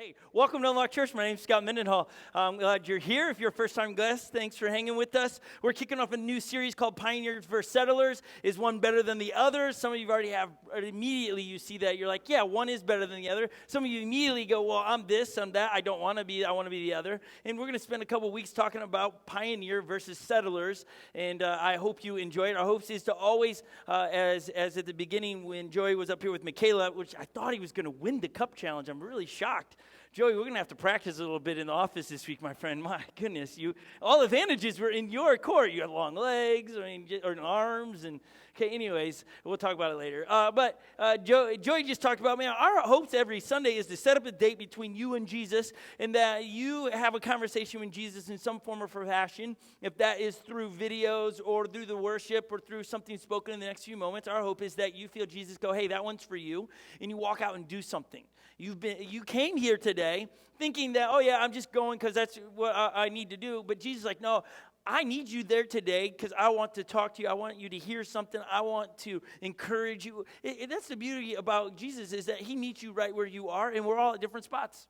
Hey, welcome to Unlock Church. My name's Scott Mendenhall. I'm glad you're here. If you're a first-time guest, thanks for hanging with us. We're kicking off a new series called Pioneers vs. Settlers. Is one better than the other? Some of you already have, immediately you see that. You're like, yeah, one is better than the other. Some of you immediately go, well, I'm this, I'm that. I don't want to be, I want to be the other. And we're going to spend a couple weeks talking about Pioneer versus Settlers. And I hope you enjoy it. Our hope is to always, as at the beginning when Joey was up here with Michaela, which I thought he was going to win the cup challenge. I'm really shocked. Joey, we're going to have to practice a little bit in the office this week, my friend. My goodness, all advantages were in your court. You had long legs or arms. And okay, anyways, we'll talk about it later. But Joey just talked about, man, our hopes every Sunday is to set up a date between you and Jesus and that you have a conversation with Jesus in some form or fashion. If that is through videos or through the worship or through something spoken in the next few moments, our hope is that you feel Jesus go, hey, that one's for you, and you walk out and do something. You came here today thinking that, oh yeah, I'm just going because that's what I need to do. But Jesus is like, no, I need you there today because I want to talk to you. I want you to hear something. I want to encourage you. That's the beauty about Jesus is that he meets you right where you are, and we're all at different spots.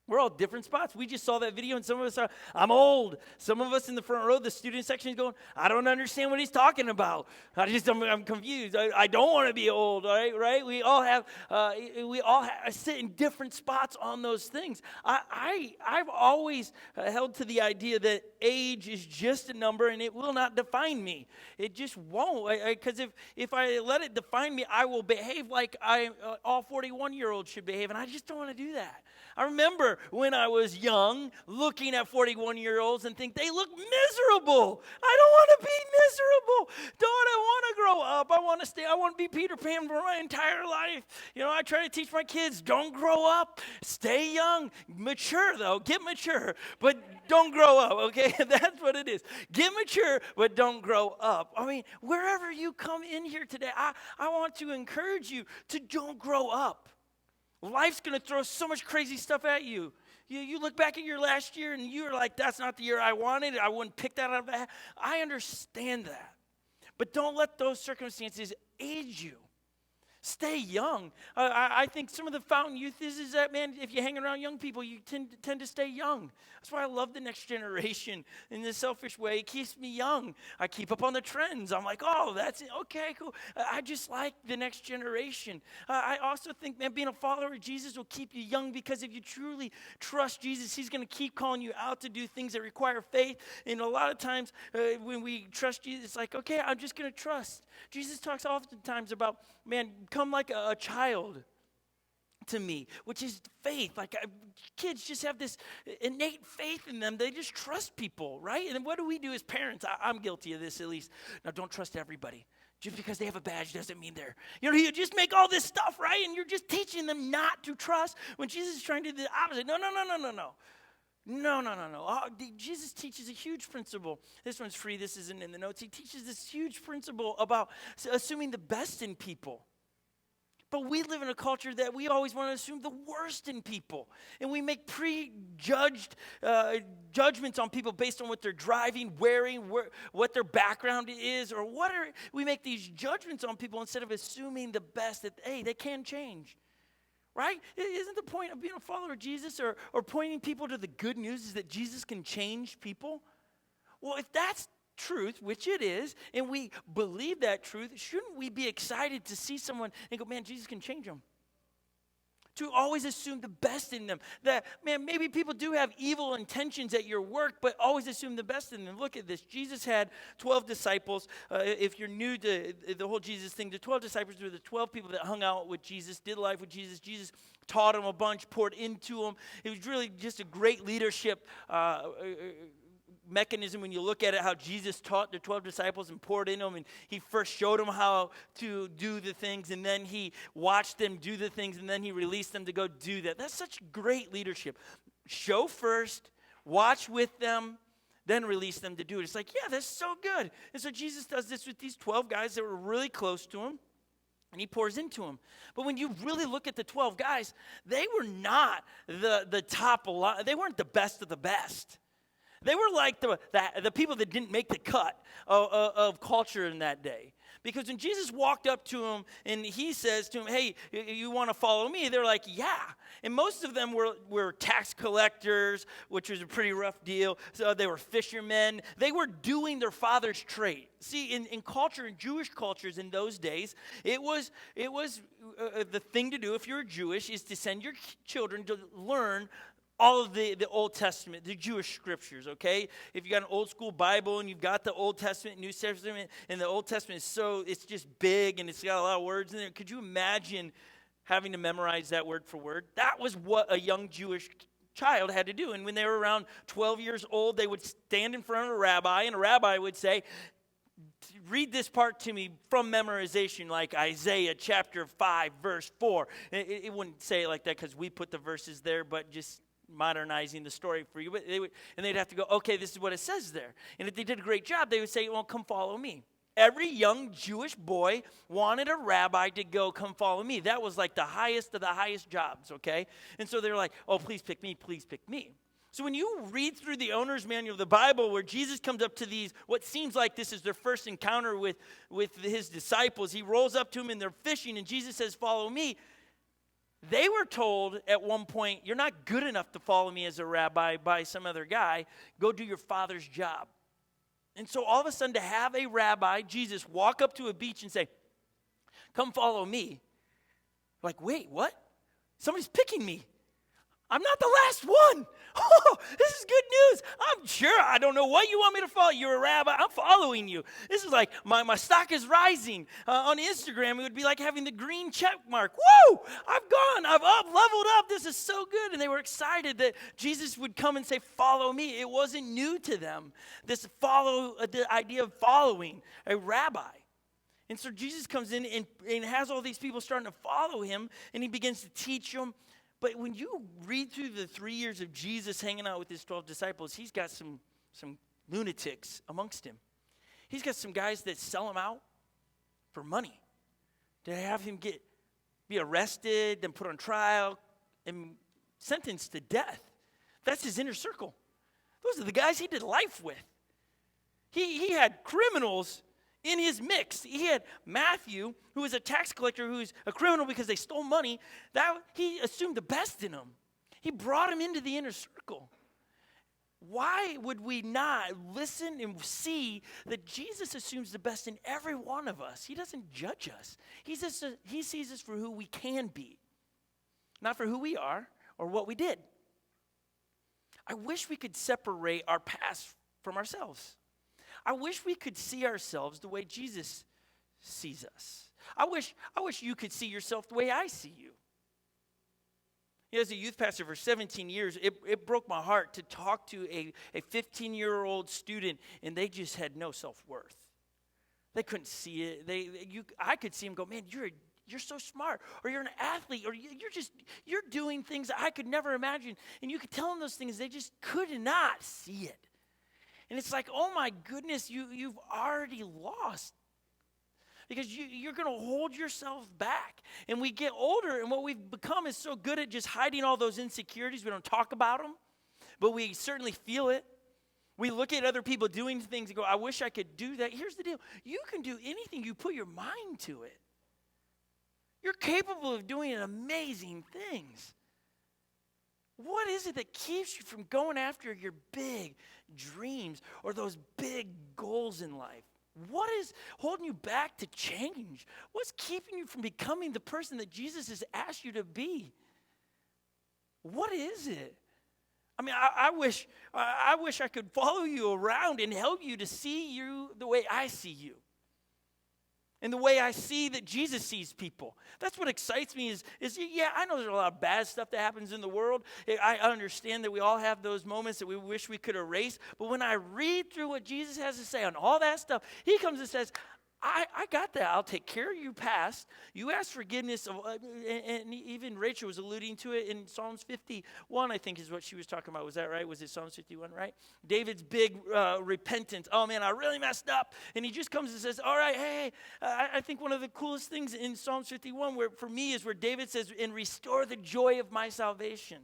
We're all different spots. We just saw that video, and some of us are, I'm old. Some of us in the front row, the student section is going, I don't understand what he's talking about. I'm confused. I don't want to be old, right? We all sit in different spots on those things. I've always held to the idea that age is just a number, and it will not define me. It just won't, because if I let it define me, I will behave like all 41-year-olds should behave, and I just don't want to do that. I remember when I was young, looking at 41-year-olds and think they look miserable. I don't want to be miserable. Don't I want to grow up? I want to be Peter Pan for my entire life. I try to teach my kids, don't grow up. Stay young. Mature, though. Get mature. But don't grow up, okay? That's what it is. Get mature, but don't grow up. I mean, wherever you come in here today, I want to encourage you to don't grow up. Life's going to throw so much crazy stuff at you. You look back at your last year and you're like, that's not the year I wanted. I wouldn't pick that out of the hat. I understand that. But don't let those circumstances age you. Stay young. I think some of the fountain youth is that, man, if you hang around young people, you tend to stay young. That's why I love the next generation in this selfish way. It keeps me young. I keep up on the trends. I'm like, oh, that's it. Okay, cool. I just like the next generation. I also think, man, being a follower of Jesus will keep you young because if you truly trust Jesus, he's going to keep calling you out to do things that require faith. And a lot of times when we trust Jesus, it's like, okay, I'm just going to trust. Jesus talks oftentimes about, man, come like a child to me, which is faith. Like kids just have this innate faith in them. They just trust people, right? And what do we do as parents? I'm guilty of this at least. Now, don't trust everybody. Just because they have a badge doesn't mean they're, you just make all this stuff, right? And you're just teaching them not to trust when Jesus is trying to do the opposite. No. No. Jesus teaches a huge principle. This one's free. This isn't in the notes. He teaches this huge principle about assuming the best in people. But we live in a culture that we always want to assume the worst in people. And we make prejudged judgments on people based on what they're driving, wearing, what their background is, or we make these judgments on people instead of assuming the best that, hey, they can change. Right? Isn't the point of being a follower of Jesus or pointing people to the good news is that Jesus can change people? Well, if that's truth, which it is, and we believe that truth, shouldn't we be excited to see someone and go, man, Jesus can change them? To always assume the best in them. That, man, maybe people do have evil intentions at your work, but always assume the best in them. Look at this. Jesus had 12 disciples. If you're new to the whole Jesus thing, the 12 disciples were the 12 people that hung out with Jesus, did life with Jesus. Jesus taught them a bunch, poured into them. It was really just a great leadership mechanism when you look at it, how Jesus taught the 12 disciples and poured in them, and he first showed them how to do the things, and then he watched them do the things, and then he released them to go do that. That's such great leadership. Show first, watch with them, then release them to do it. It's like, yeah, that's so good. And so Jesus does this with these 12 guys that were really close to him, and he pours into them. But when you really look at the 12 guys, they were not the top, they weren't the best of the best. They were like the people that didn't make the cut of culture in that day. Because when Jesus walked up to him and he says to him, hey, you want to follow me? They're like, yeah. And most of them were tax collectors, which was a pretty rough deal. So they were fishermen. They were doing their father's trade. See, in culture, in Jewish cultures in those days, it was the thing to do if you're Jewish is to send your children to learn all of the Old Testament, the Jewish scriptures, okay? If you got an old school Bible and you've got the Old Testament, New Testament, and the Old Testament it's just big and it's got a lot of words in there. Could you imagine having to memorize that word for word? That was what a young Jewish child had to do. And when they were around 12 years old, they would stand in front of a rabbi, and a rabbi would say, read this part to me from memorization, like Isaiah chapter 5, verse 4. It wouldn't say it like that because we put the verses there, but just modernizing the story for you. But they'd have to go, okay, this is what it says there. And if they did a great job, they would say, well, come follow me. Every young Jewish boy wanted a rabbi to go, come follow me. That was like the highest of the highest jobs, okay? And so they're like, oh, please pick me, please pick me. So when you read through the owner's manual of the Bible where Jesus comes up to these, what seems like this is their first encounter with his disciples, he rolls up to them and they're fishing and Jesus says, follow me. They were told at one point, you're not good enough to follow me as a rabbi by some other guy. Go do your father's job. And so all of a sudden to have a rabbi, Jesus, walk up to a beach and say, come follow me. Like, wait, what? Somebody's picking me. I'm not the last one. Oh, this is good news. I'm sure I don't know what you want me to follow. You're a rabbi. I'm following you. This is like my stock is rising. On Instagram, it would be like having the green check mark. Woo! I've gone. I've leveled up. This is so good. And they were excited that Jesus would come and say, follow me. It wasn't new to them. The idea of following a rabbi. And so Jesus comes in and has all these people starting to follow him, and he begins to teach them. But when you read through the 3 years of Jesus hanging out with his 12 disciples, he's got some lunatics amongst him. He's got some guys that sell him out for money, to have him be arrested, then put on trial, and sentenced to death. That's his inner circle. Those are the guys he did life with. He had criminals in his mix. He had Matthew, who was a tax collector, who's a criminal because they stole money. He assumed the best in him. He brought him into the inner circle. Why would we not listen and see that Jesus assumes the best in every one of us? He doesn't judge us. He sees us for who we can be, not for who we are or what we did. I wish we could separate our past from ourselves. I wish we could see ourselves the way Jesus sees us. I wish you could see yourself the way I see you. As a youth pastor for 17 years, it broke my heart to talk to a 15-year-old student, and they just had no self-worth. They couldn't see it. I could see them go, man, you're so smart, or you're an athlete, or you're doing things I could never imagine. And you could tell them those things, they just could not see it. And it's like, oh my goodness, you've already lost. Because you're going to hold yourself back. And we get older, and what we've become is so good at just hiding all those insecurities. We don't talk about them, but we certainly feel it. We look at other people doing things and go, I wish I could do that. Here's the deal. You can do anything you put your mind to it. You're capable of doing amazing things. What is it that keeps you from going after your big dreams or those big goals in life? What is holding you back to change? What's keeping you from becoming the person that Jesus has asked you to be? What is it? I mean, I wish I could follow you around and help you to see you the way I see you. And the way I see that Jesus sees people. That's what excites me is yeah, I know there's a lot of bad stuff that happens in the world. I understand that we all have those moments that we wish we could erase. But when I read through what Jesus has to say on all that stuff, he comes and says, I got that. I'll take care of your past. You asked forgiveness. And even Rachel was alluding to it in Psalms 51, I think is what she was talking about. Was that right? Was it Psalms 51, right? David's big repentance. Oh, man, I really messed up. And he just comes and says, all right, hey, I think one of the coolest things in Psalms 51 for me is where David says, and restore the joy of my salvation.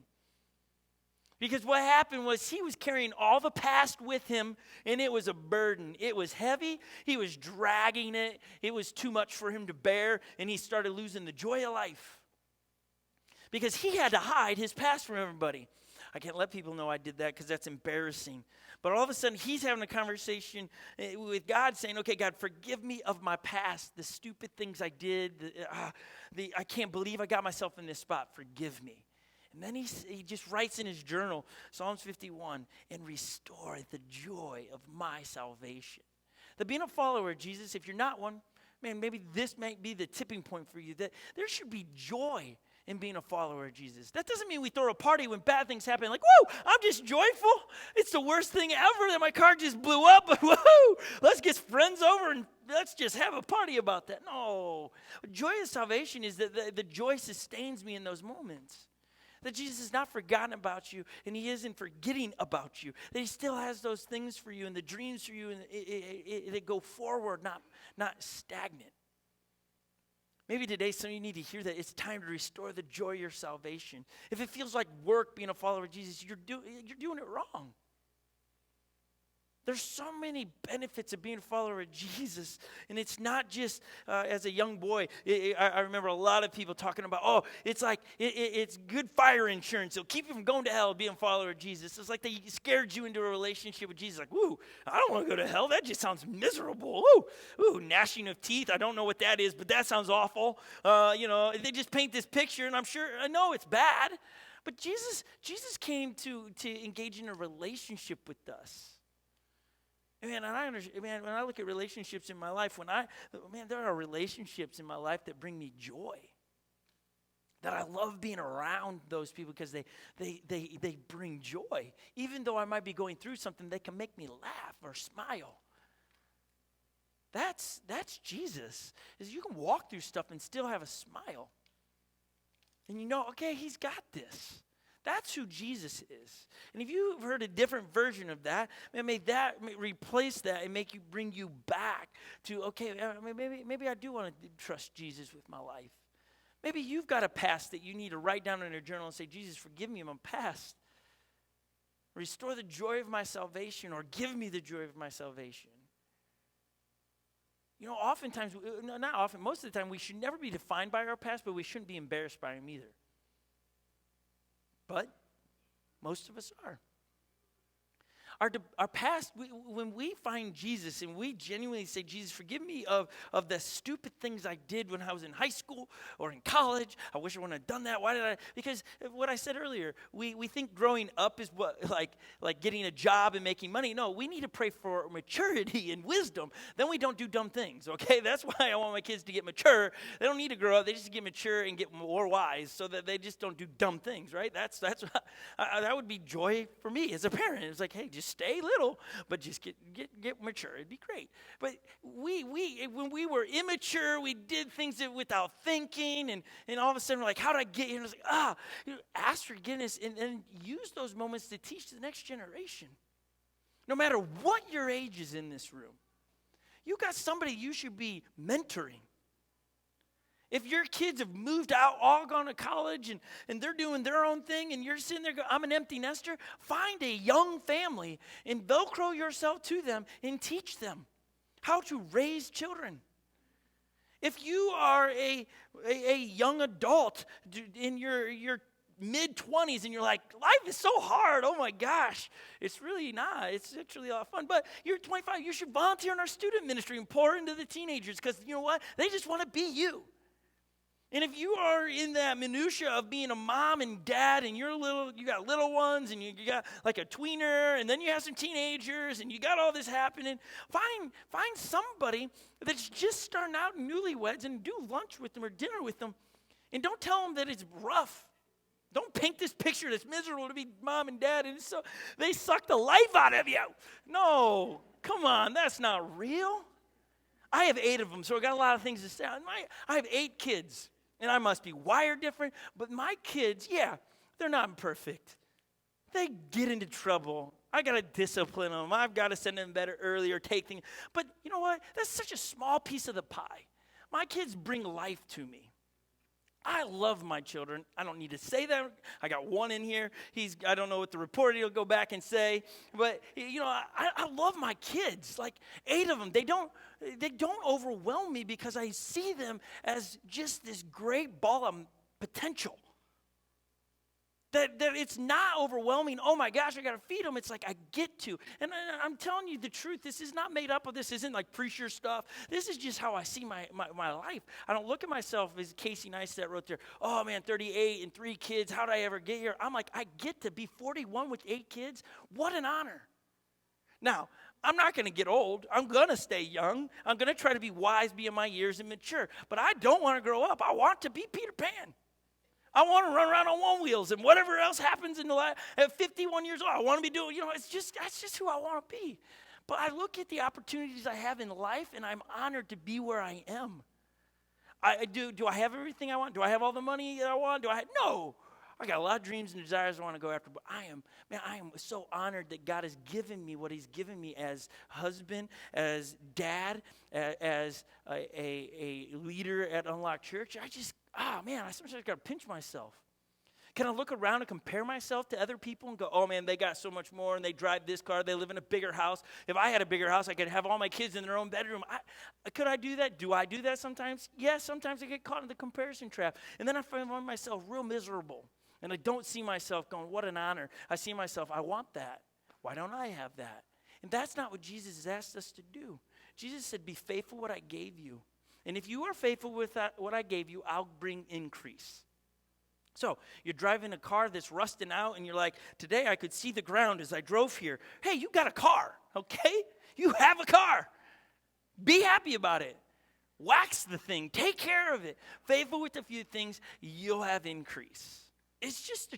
Because what happened was he was carrying all the past with him, and it was a burden. It was heavy. He was dragging it. It was too much for him to bear, and he started losing the joy of life. Because he had to hide his past from everybody. I can't let people know I did that because that's embarrassing. But all of a sudden, he's having a conversation with God saying, okay, God, forgive me of my past, the stupid things I did. I can't believe I got myself in this spot. Forgive me. And then he just writes in his journal, Psalms 51, and restore the joy of my salvation. That being a follower of Jesus, if you're not one, man, maybe this might be the tipping point for you, that there should be joy in being a follower of Jesus. That doesn't mean we throw a party when bad things happen, like, whoa, I'm just joyful. It's the worst thing ever that my car just blew up, but whoa, let's get friends over and let's just have a party about that. No. Joy of salvation is that the joy sustains me in those moments. That Jesus has not forgotten about you, and he isn't forgetting about you. That he still has those things for you and the dreams for you, and they go forward, not stagnant. Maybe today some of you need to hear that it's time to restore the joy of your salvation. If it feels like work being a follower of Jesus, you're doing it wrong. There's so many benefits of being a follower of Jesus. And it's not just as a young boy. I remember a lot of people talking about, it's like, it's good fire insurance. It'll keep you from going to hell being a follower of Jesus. It's like they scared you into a relationship with Jesus. Like, woo, I don't want to go to hell. That just sounds miserable. Ooh, gnashing of teeth. I don't know what that is, but that sounds awful. They just paint this picture, and I know it's bad. But Jesus came to engage in a relationship with us. Man, when I look at relationships in my life, there are relationships in my life that bring me joy. That I love being around those people because they bring joy. Even though I might be going through something, they can make me laugh or smile. That's Jesus. Is you can walk through stuff and still have a smile. And you know, okay, he's got this. That's who Jesus is. And if you've heard a different version of that, may that replace that and bring you back to, okay, maybe I do want to trust Jesus with my life. Maybe you've got a past that you need to write down in a journal and say, Jesus, forgive me of my past. Restore the joy of my salvation, or give me the joy of my salvation. You know, oftentimes, not often, most of the time, we should never be defined by our past, but we shouldn't be embarrassed by them either. But most of us are. Our past, when we find Jesus and we genuinely say, Jesus, forgive me of the stupid things I did when I was in high school or in college. I wish I wouldn't have done that. Why did I? Because what I said earlier, we think growing up is like getting a job and making money. No, we need to pray for maturity and wisdom. Then we don't do dumb things, okay? That's why I want my kids to get mature. They don't need to grow up. They just get mature and get more wise so that they just don't do dumb things, right? That's that would be joy for me as a parent. It's like, hey, just stay little, but just get mature. It'd be great. But we when we were immature, we did things without thinking, and all of a sudden we're like, how did I get here? And it's like, ask forgiveness and use those moments to teach the next generation. No matter what your age is in this room, you got somebody you should be mentoring. If your kids have moved out, all gone to college, and they're doing their own thing, and you're sitting there going, I'm an empty nester, find a young family and Velcro yourself to them and teach them how to raise children. If you are a young adult in your mid-20s and you're like, life is so hard, oh my gosh, it's really not. It's actually a lot of fun. But you're 25, you should volunteer in our student ministry and pour into the teenagers because you know what? They just want to be you. And if you are in that minutia of being a mom and dad and you got little ones and you got like a tweener and then you have some teenagers and you got all this happening, find somebody that's just starting out newlyweds and do lunch with them or dinner with them. And don't tell them that it's rough. Don't paint this picture that's miserable to be mom and dad and so they suck the life out of you. No, come on, that's not real. I have 8 of them, so I got a lot of things to say. I have 8 kids. And I must be wired different, but my kids, they're not perfect. They get into trouble. I got to discipline them. I've got to send them to bed early or take things. But you know what? That's such a small piece of the pie. My kids bring life to me. I love my children. I don't need to say that. I got one in here. I don't know what the reporter will go back and say. But, I love my kids. Like 8 of them. They don't overwhelm me because I see them as just this great ball of potential. That it's not overwhelming. Oh my gosh, I got to feed them. It's like I get to. And I'm telling you the truth. This is not made up of. This isn't like preacher stuff. This is just how I see my life. I don't look at myself as Casey Neistat wrote there. Oh man, 38 and 3 kids. How did I ever get here? I'm like, I get to be 41 with 8 kids. What an honor. Now, I'm not going to get old. I'm going to stay young. I'm going to try to be wise beyond my years and mature. But I don't want to grow up. I want to be Peter Pan. I want to run around on one wheels and whatever else happens in the life. At 51 years old, I want to be doing, that's just who I want to be. But I look at the opportunities I have in life, and I'm honored to be where I am. Do I have everything I want? Do I have all the money that I want? No. I got a lot of dreams and desires I want to go after, but I am so honored that God has given me what he's given me as husband, as dad, as a leader at Unlocked Church. I sometimes got to pinch myself. Can I look around and compare myself to other people and go, oh man, they got so much more and they drive this car, they live in a bigger house. If I had a bigger house, I could have all my kids in their own bedroom. Could I do that? Do I do that sometimes? Yes, sometimes I get caught in the comparison trap. And then I find myself real miserable. And I don't see myself going, what an honor. I see myself, I want that. Why don't I have that? And that's not what Jesus has asked us to do. Jesus said, be faithful what I gave you. And if you are faithful with what I gave you, I'll bring increase. So you're driving a car that's rusting out, and you're like, today I could see the ground as I drove here. Hey, you got a car, okay? You have a car. Be happy about it. Wax the thing. Take care of it. Faithful with a few things, you'll have increase. It's just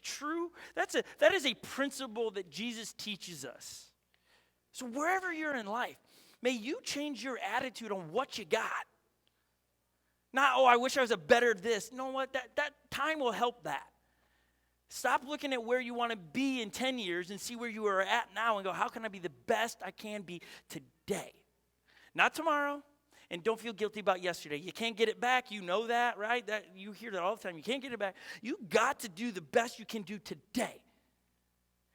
that is a principle that Jesus teaches us. So wherever you're in life, may you change your attitude on what you got. Not, I wish I was a better this. You know what? That time will help that. Stop looking at where you want to be in 10 years and see where you are at now and go, how can I be the best I can be today? Not tomorrow. And don't feel guilty about yesterday. You can't get it back. You know that, right? You hear that all the time. You can't get it back. You got to do the best you can do today.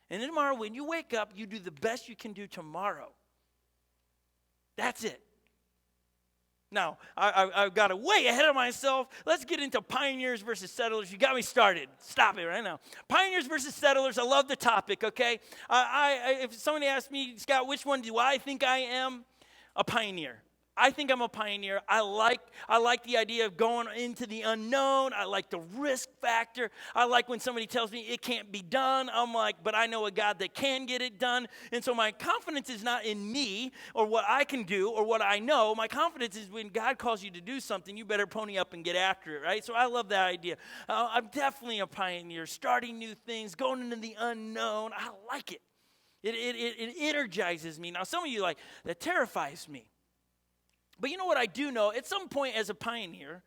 And then tomorrow, when you wake up, you do the best you can do tomorrow. That's it. Now, I've got way ahead of myself. Let's get into pioneers versus settlers. You got me started. Stop it right now. Pioneers versus settlers. I love the topic, okay? If somebody asks me, Scott, which one do I think I am? A pioneer. I think I'm a pioneer. I like the idea of going into the unknown. I like the risk factor. I like when somebody tells me it can't be done. I'm like, but I know a God that can get it done. And so my confidence is not in me or what I can do or what I know. My confidence is when God calls you to do something, you better pony up and get after it, right? So I love that idea. I'm definitely a pioneer, starting new things, going into the unknown. I like it. It energizes me. Now, some of you that terrifies me. But you know what I do know? At some point as a pioneer,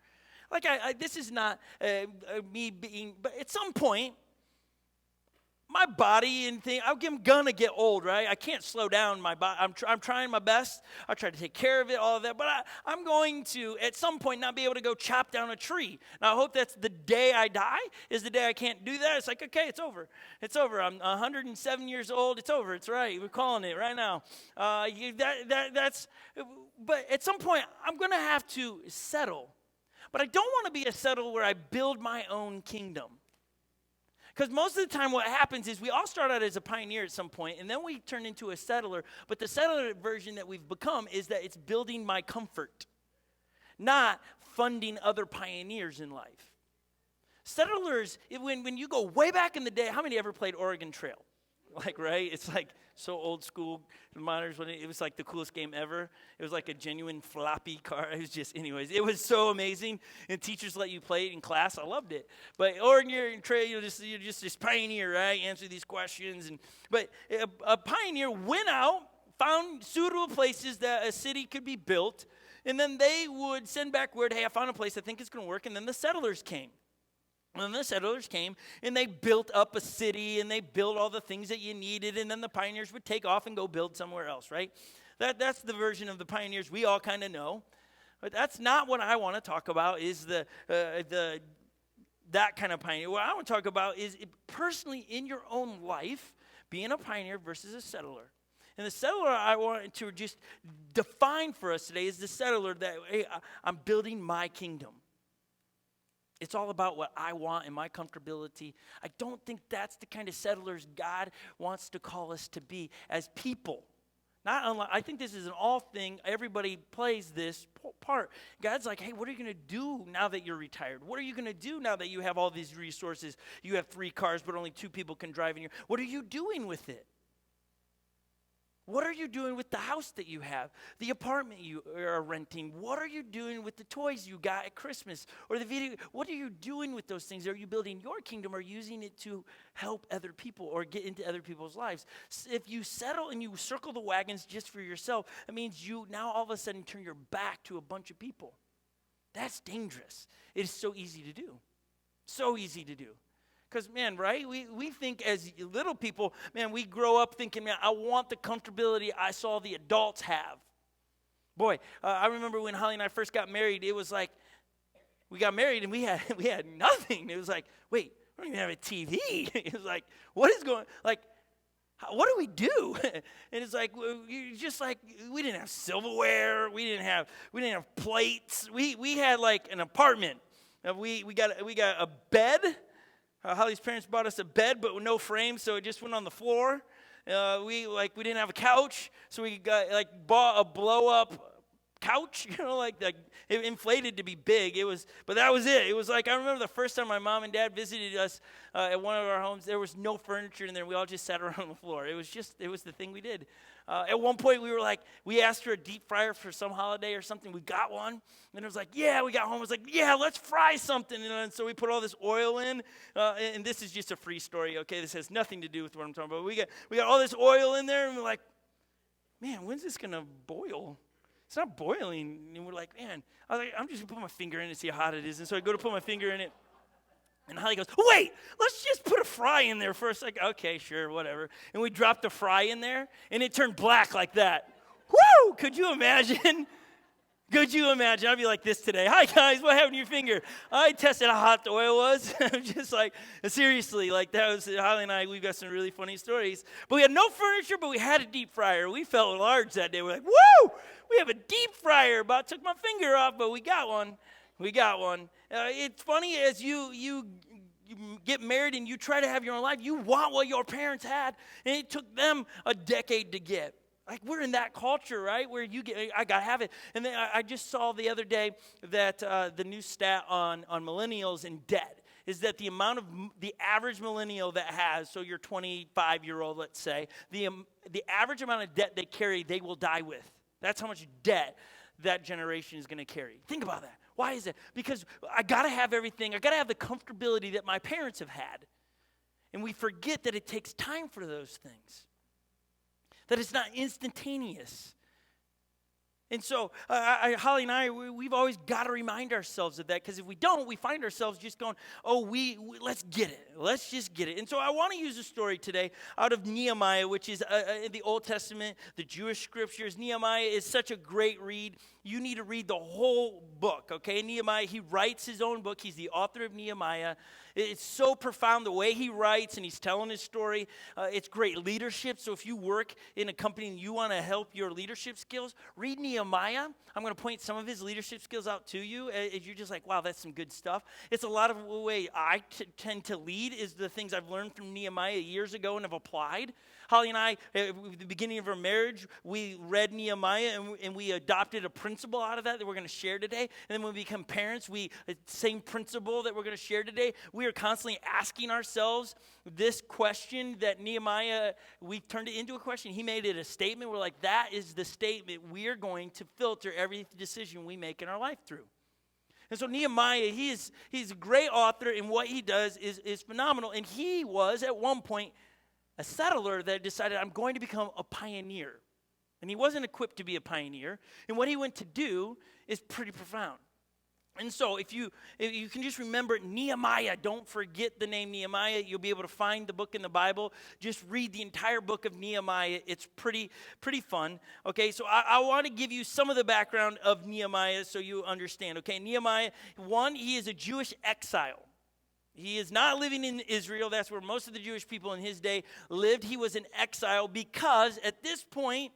this is not me being, but at some point, my body and thing, I'm going to get old, right? I can't slow down my body. I'm trying my best. I try to take care of it, all of that. But I'm going to, at some point, not be able to go chop down a tree. Now, I hope that's the day I die is the day I can't do that. It's like, okay, it's over. It's over. I'm 107 years old. It's over. It's right. We're calling it right now. But at some point, I'm going to have to settle. But I don't want to be a settle where I build my own kingdom. Because most of the time what happens is we all start out as a pioneer at some point, and then we turn into a settler. But the settler version that we've become is that it's building my comfort, not funding other pioneers in life. Settlers, when you go way back in the day, how many ever played Oregon Trail? Right? It's so old school. Monitors, it was the coolest game ever. It was like a genuine floppy car. It was just, anyways, it was so amazing. And teachers let you play it in class. I loved it. But Oregon Trail, you're just this pioneer, right? Answer these questions. But a pioneer went out, found suitable places that a city could be built, and then they would send back word, hey, I found a place I think it's going to work. And then the settlers came. And then the settlers came, and they built up a city, and they built all the things that you needed, and then the pioneers would take off and go build somewhere else, right? That's the version of the pioneers we all kind of know. But that's not what I want to talk about, is the that kind of pioneer. What I want to talk about is personally in your own life, being a pioneer versus a settler. And the settler I want to just define for us today is the settler that, hey, I'm building my kingdom. It's all about what I want and my comfortability. I don't think that's the kind of settlers God wants to call us to be as people. Not unlike, I think this is an all thing. Everybody plays this part. God's like, hey, what are you going to do now that you're retired? What are you going to do now that you have all these resources? You have 3 cars, but only 2 people can drive in here. What are you doing with it? What are you doing with the house that you have, the apartment you are renting? What are you doing with the toys you got at Christmas or the video? What are you doing with those things? Are you building your kingdom or using it to help other people or get into other people's lives? If you settle and you circle the wagons just for yourself, that means you now all of a sudden turn your back to a bunch of people. That's dangerous. It is so easy to do. So easy to do. Because, man, right, we think as little people, man, we grow up thinking, man, I want the comfortability I saw the adults have. Boy, I remember when Holly and I first got married, it was like, we got married and we had nothing. It was like, wait, we don't even have a TV. It was like, what is going, like, what do we do? And it's like, just like, we didn't have silverware. We didn't have plates. We had like an apartment. We got a bed. Holly's parents bought us a bed, but with no frame, so it just went on the floor. We didn't have a couch, so we bought a blow-up couch, it inflated to be big. But that was it. It was like, I remember the first time my mom and dad visited us at one of our homes, there was no furniture in there. We all just sat around the floor. It was the thing we did. At one point, we asked for a deep fryer for some holiday or something. We got one. And it was like, yeah, we got home. It was like, yeah, let's fry something. And so we put all this oil in. And this is just a free story, okay? This has nothing to do with what I'm talking about. We got all this oil in there. And we're like, man, when's this going to boil? It's not boiling. And we're like, man, I was like, I'm just going to put my finger in and see how hot it is. And so I go to put my finger in it. And Holly goes, wait, let's just put a fry in there for a second. Okay, sure, whatever. And we dropped the fry in there, and it turned black like that. Woo! Could you imagine? Could you imagine? I'd be like this today. Hi, guys, what happened to your finger? I tested how hot the oil was. I'm just like, seriously, like that was, Holly and I, we've got some really funny stories. But we had no furniture, but we had a deep fryer. We felt large that day. We're like, woo! We have a deep fryer. About took my finger off, but we got one. We got one. It's funny as you get married and you try to have your own life, you want what your parents had, and it took them a decade to get. Like, we're in that culture, right, where I got to have it. And then I just saw the other day that the new stat on millennials in debt is that the average millennial that has, so your 25-year-old, let's say, the average amount of debt they carry, they will die with. That's how much debt that generation is going to carry. Think about that. Why is it? Because I got to have everything. I got to have the comfortability that my parents have had. And we forget that it takes time for those things. That it's not instantaneous. And so Holly and I, we've always got to remind ourselves of that, because if we don't, we find ourselves just going, oh, let's get it. Let's just get it. And so I want to use a story today out of Nehemiah, which is in the Old Testament, the Jewish scriptures. Nehemiah is such a great read. You need to read the whole book, okay? Nehemiah, he writes his own book. He's the author of Nehemiah. It's so profound the way he writes, and he's telling his story. It's great leadership. So if you work in a company and you want to help your leadership skills, read Nehemiah. I'm going to point some of his leadership skills out to you. If you're just like, wow, that's some good stuff. It's a lot of the way I tend to lead is the things I've learned from Nehemiah years ago and have applied. Holly and I, at the beginning of our marriage, we read Nehemiah and we adopted a principle out of that we're going to share today. And then when we become parents, same principle that we're going to share today. We are constantly asking ourselves this question that Nehemiah, we turned it into a question. He made it a statement. We're like, that is the statement we're going to filter every decision we make in our life through. And so Nehemiah, he's a great author, and what he does is phenomenal. And he was, at one point, a settler that decided, I'm going to become a pioneer. And he wasn't equipped to be a pioneer. And what he went to do is pretty profound. And so if you can just remember Nehemiah, don't forget the name Nehemiah. You'll be able to find the book in the Bible. Just read the entire book of Nehemiah. It's pretty fun. Okay, so I want to give you some of the background of Nehemiah so you understand. Okay, Nehemiah, one, he is a Jewish exile. He is not living in Israel. That's where most of the Jewish people in his day lived. He was in exile because at this point,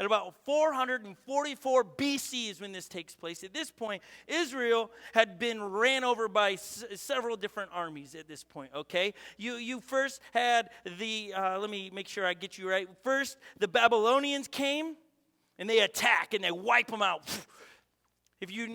at about 444 BC is when this takes place. At this point, Israel had been ran over by several different armies at this point, okay? You first had let me make sure I get you right. First, the Babylonians came, and they attack, and they wipe them out. If you're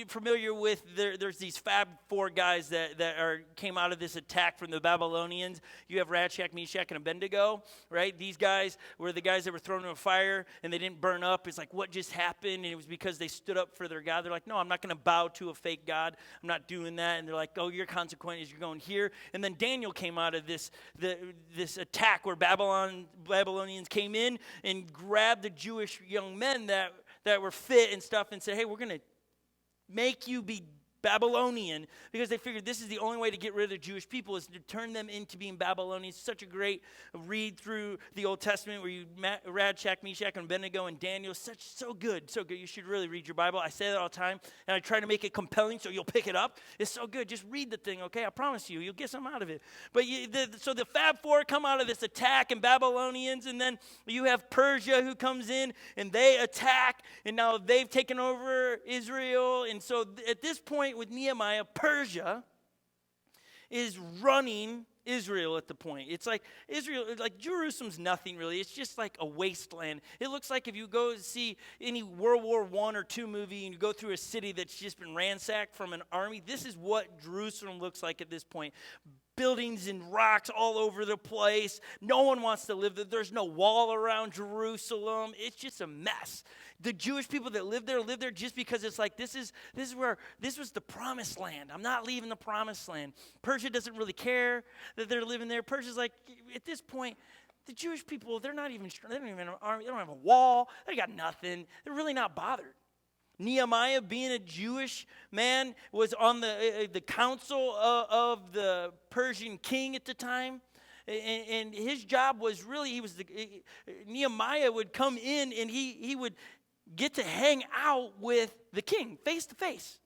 familiar with, there's these Fab Four guys that came out of this attack from the Babylonians. You have Shadrach, Meshach, and Abednego, right? These guys were the guys that were thrown in a fire, and they didn't burn up. It's like, what just happened? And it was because they stood up for their God. They're like, no, I'm not going to bow to a fake God. I'm not doing that. And they're like, oh, your consequence is you're going here. And then Daniel came out of this attack where Babylonians came in and grabbed the Jewish young men that were fit and stuff and said, hey, we're going to make you be Babylonian, because they figured this is the only way to get rid of the Jewish people is to turn them into being Babylonians. Such a great read through the Old Testament where you Shadrach, Meshach, and Abednego and Daniel. So good. You should really read your Bible. I say that all the time, and I try to make it compelling so you'll pick it up. It's so good. Just read the thing, okay? I promise you'll get something out of it. But so the Fab Four come out of this attack, and Babylonians, and then you have Persia who comes in, and they attack, and now they've taken over Israel. And so at this point, with Nehemiah, Persia is running Israel at the point. It's like Israel, like Jerusalem's nothing really. It's just like a wasteland. It looks like if you go see any World War I or II movie and you go through a city that's just been ransacked from an army, this is what Jerusalem looks like at this point. Buildings and rocks all over the place. No one wants to live there. There's no wall around Jerusalem. It's just a mess. The Jewish people that live there just because it's like this was the promised land. I'm not leaving the promised land. Persia doesn't really care that they're living there. Persia's like, at this point, the Jewish people, they don't even have an army, they don't have a wall, they got nothing. They're really not bothered. Nehemiah, being a Jewish man, was on the council of the Persian king at the time. And his job was really, Nehemiah would come in and he would get to hang out with the king face to face.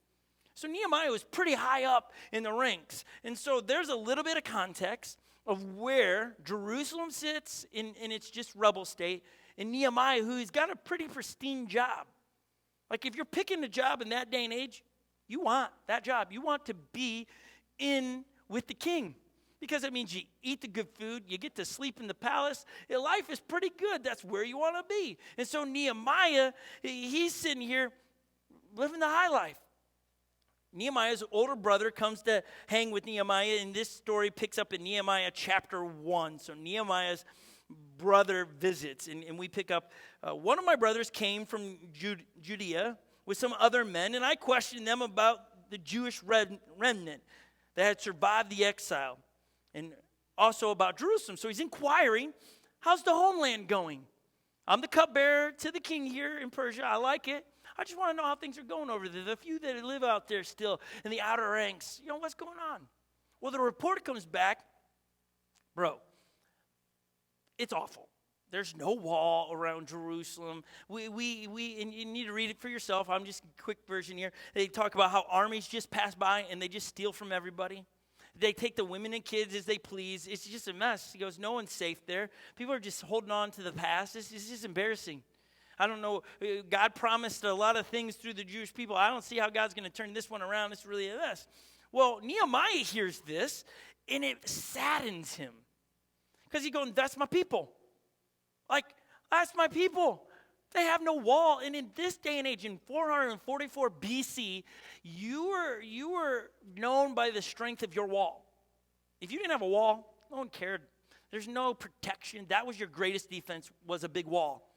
So Nehemiah was pretty high up in the ranks. And so there's a little bit of context of where Jerusalem sits in its just rebel state, and Nehemiah, who's got a pretty pristine job. Like if you're picking a job in that day and age, you want that job. You want to be in with the king, because that means you eat the good food, you get to sleep in the palace. Life is pretty good. That's where you want to be. And so Nehemiah, he's sitting here living the high life. Nehemiah's older brother comes to hang with Nehemiah, and this story picks up in Nehemiah chapter 1. So Nehemiah's brother visits, and we pick up, one of my brothers came from Judea with some other men, and I questioned them about the Jewish remnant that had survived the exile, and also about Jerusalem. So he's inquiring, how's the homeland going? I'm the cupbearer to the king here in Persia. I like it. I just want to know how things are going over there. The few that live out there still in the outer ranks, what's going on? Well, the report comes back, bro, it's awful. There's no wall around Jerusalem. And you need to read it for yourself. I'm just a quick version here. They talk about how armies just pass by and they just steal from everybody. They take the women and kids as they please. It's just a mess. He goes, no one's safe there. People are just holding on to the past. It's just embarrassing. I don't know. God promised a lot of things through the Jewish people. I don't see how God's going to turn this one around. It's really a mess. Well, Nehemiah hears this, and it saddens him. Because he's going, that's my people. Like, that's my people. They have no wall. And in this day and age, in 444 BC, you were known by the strength of your wall. If you didn't have a wall, no one cared. There's no protection. That was your greatest defense, was a big wall.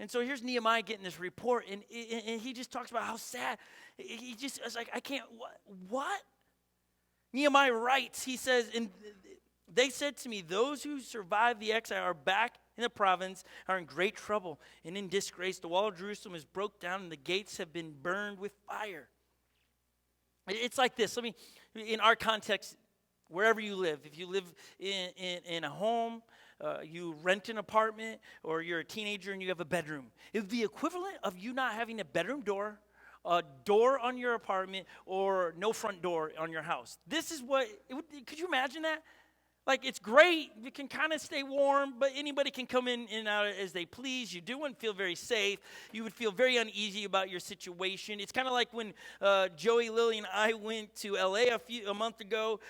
And so here's Nehemiah getting this report, and he just talks about how sad. He just was like, I can't, what? Nehemiah writes, he says, and they said to me, those who survived the exile are back in the province, are in great trouble and in disgrace. The wall of Jerusalem is broke down, and the gates have been burned with fire. It's like this. In our context, wherever you live, if you live in a home, you rent an apartment, or you're a teenager and you have a bedroom, it would be equivalent of you not having a bedroom door a door on your apartment or no front door on your house. This is what, could you imagine that? Like, it's great. You can kind of stay warm, but anybody can come in and out as they please. You wouldn't feel very safe. You would feel very uneasy about your situation. It's kind of like when Joey, Lily, and I went to LA a month ago.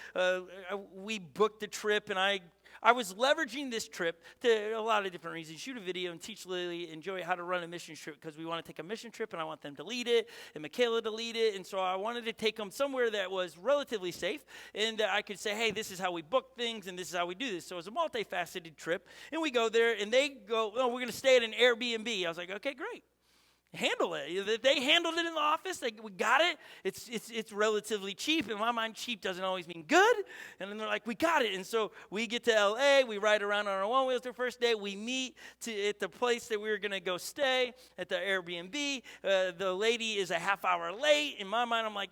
We booked the trip, and I was leveraging this trip to a lot of different reasons. Shoot a video and teach Lily and Joey how to run a mission trip, because we want to take a mission trip and I want them to lead it and Michaela to lead it. And so I wanted to take them somewhere that was relatively safe and that I could say, hey, this is how we book things and this is how we do this. So it was a multifaceted trip. And we go there and they go, oh, we're going to stay at an Airbnb. I was like, okay, great. Handle it. They handled it in the office. We got it. It's relatively cheap. In my mind, cheap doesn't always mean good. And then they're like, we got it. And so we get to LA. We ride around on our one wheels the first day. We meet at the place that we were going to go stay at the Airbnb. The lady is a half hour late. In my mind, I'm like,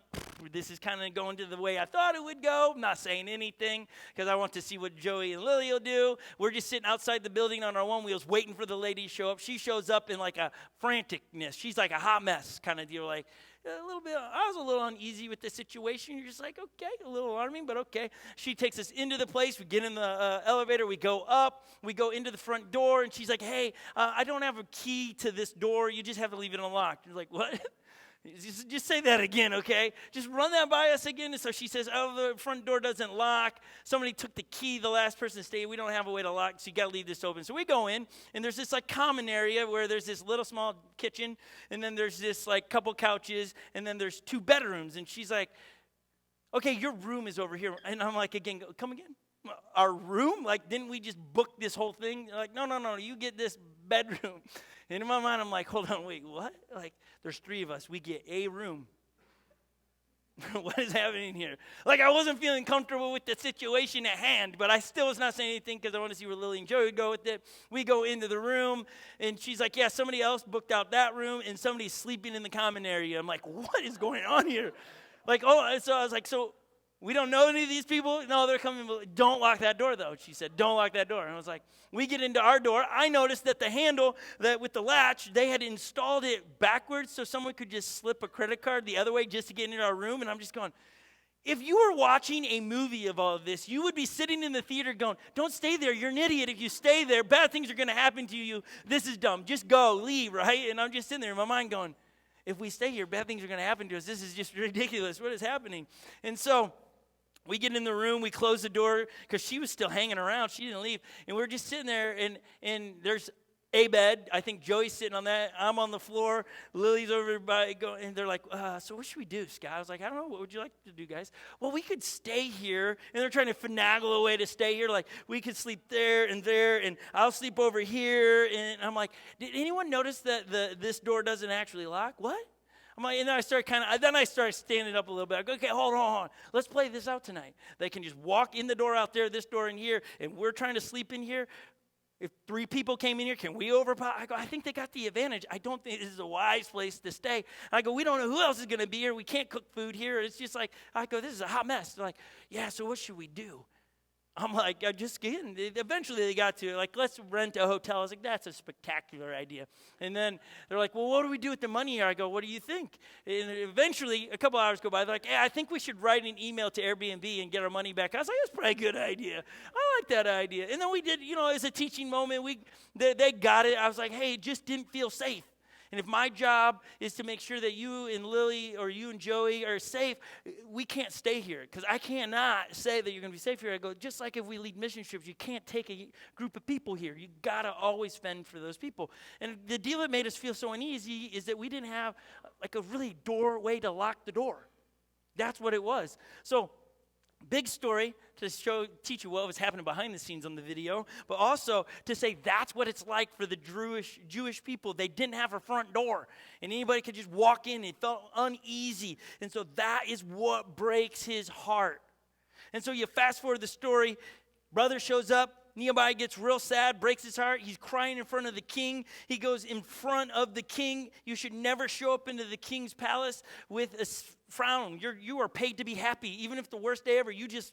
this is kind of going to the way I thought it would go. I'm not saying anything because I want to see what Joey and Lily will do. We're just sitting outside the building on our one wheels waiting for the lady to show up. She shows up in like a franticness. She's like a hot mess kind of deal. Like a little bit, I was a little uneasy with the situation. You're just like, okay, a little alarming, but okay. She takes us into the place. We get in the elevator. We go up. We go into the front door. And she's like, hey, I don't have a key to this door. You just have to leave it unlocked. You're like, what? Just say that again, okay? Just run that by us again. And so she says, oh, the front door doesn't lock. Somebody took the key, the last person to stay. We don't have a way to lock, so you got to leave this open. So we go in, and there's this like common area where there's this little small kitchen, and then there's this like couple couches, and then there's 2 bedrooms. And she's like, okay, your room is over here. And I'm like, again, come again? Our room? Like, didn't we just book this whole thing? They're like, no, you get this bedroom. And in my mind, I'm like, hold on, wait, what? Like, there's 3 of us. We get a room. What is happening here? Like, I wasn't feeling comfortable with the situation at hand, but I still was not saying anything because I want to see where Lily and Joey would go with it. We go into the room, and she's like, yeah, somebody else booked out that room, and somebody's sleeping in the common area. I'm like, what is going on here? Like, oh, so I was like, so we don't know any of these people? No, they're coming. Don't lock that door, though. She said, don't lock that door. And I was like, we get into our door. I noticed that the handle, that with the latch, they had installed it backwards so someone could just slip a credit card the other way just to get into our room. And I'm just going, if you were watching a movie of all of this, you would be sitting in the theater going, don't stay there. You're an idiot if you stay there. Bad things are going to happen to you. This is dumb. Just go, leave, right? And I'm just sitting there in my mind going, if we stay here, bad things are going to happen to us. This is just ridiculous. What is happening? And so we get in the room, we close the door because she was still hanging around. She didn't leave. And we're just sitting there, and there's a bed. I think Joey's sitting on that. I'm on the floor. Lily's over by, and they're like, so what should we do, Scott? I was like, I don't know. What would you like to do, guys? Well, we could stay here. And they're trying to finagle a way to stay here. Like, we could sleep there, and I'll sleep over here. And I'm like, did anyone notice that this door doesn't actually lock? What? I'm like, and then I start standing up a little bit. I go, okay, hold on. Let's play this out tonight. They can just walk in the door out there, this door in here, and we're trying to sleep in here. If 3 people came in here, can we overpower? I go, I think they got the advantage. I don't think this is a wise place to stay. I go, we don't know who else is going to be here. We can't cook food here. It's just like, I go, this is a hot mess. They're like, yeah, so what should we do? I'm like, I'm just kidding. Eventually they got to, like, let's rent a hotel. I was like, that's a spectacular idea. And then they're like, well, what do we do with the money here? I go, what do you think? And eventually, a couple hours go by. They're like, I think we should write an email to Airbnb and get our money back. I was like, that's probably a good idea. I like that idea. And then we did, as a teaching moment, they got it. I was like, hey, it just didn't feel safe. And if my job is to make sure that you and Lily or you and Joey are safe, we can't stay here because I cannot say that you're going to be safe here. I go, just like if we lead mission trips, you can't take a group of people here. You got to always fend for those people. And the deal that made us feel so uneasy is that we didn't have like a really doorway to lock the door. That's what it was. So big story to teach you what was happening behind the scenes on the video, but also to say that's what it's like for the Jewish people. They didn't have a front door, and anybody could just walk in. It felt uneasy, and so that is what breaks his heart. And so you fast forward the story. Brother shows up. Nehemiah gets real sad, breaks his heart. He's crying in front of the king. He goes in front of the king. You should never show up into the king's palace with a frown. You are paid to be happy. Even if the worst day ever, you just,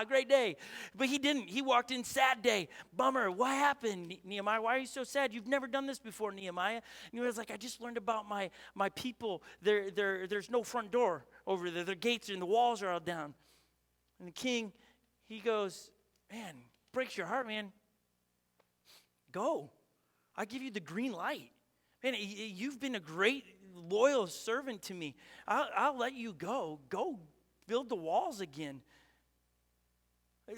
great day. But he didn't. He walked in, sad day. Bummer. What happened, Nehemiah? Why are you so sad? You've never done this before, Nehemiah. And he was like, I just learned about my people. There's no front door over there. Their gates and the walls are all down. And the king, he goes, man, breaks your heart, man. Go. I give you the green light. Man, you've been a great, loyal servant to me. I'll let you go. Go build the walls again.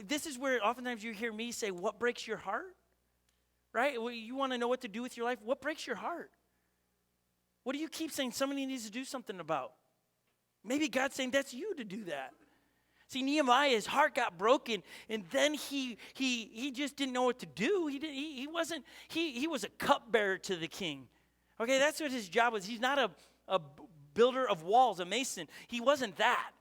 This is where oftentimes you hear me say, what breaks your heart? Right? You want to know what to do with your life? What breaks your heart? What do you keep saying somebody needs to do something about? Maybe God's saying that's you to do that. See, Nehemiah, his heart got broken, and then he just didn't know what to do. He was a cupbearer to the king. Okay, that's what his job was. He's not a builder of walls, a mason. He wasn't that.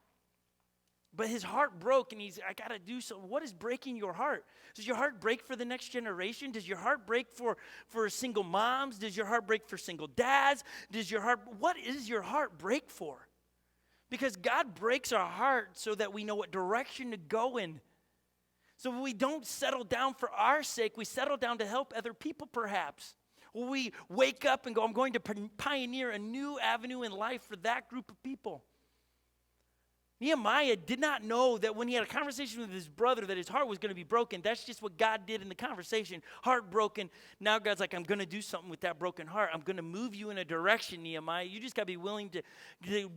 But his heart broke, and I got to do something. What is breaking your heart? Does your heart break for the next generation? Does your heart break for single moms? Does your heart break for single dads? What is your heart break for? Because God breaks our heart so that we know what direction to go in. So we don't settle down for our sake. We settle down to help other people perhaps. We wake up and go, I'm going to pioneer a new avenue in life for that group of people. Nehemiah did not know that when he had a conversation with his brother that his heart was going to be broken. That's just what God did in the conversation. Heart broken. Now God's like, I'm going to do something with that broken heart. I'm going to move you in a direction, Nehemiah. You just got to be willing to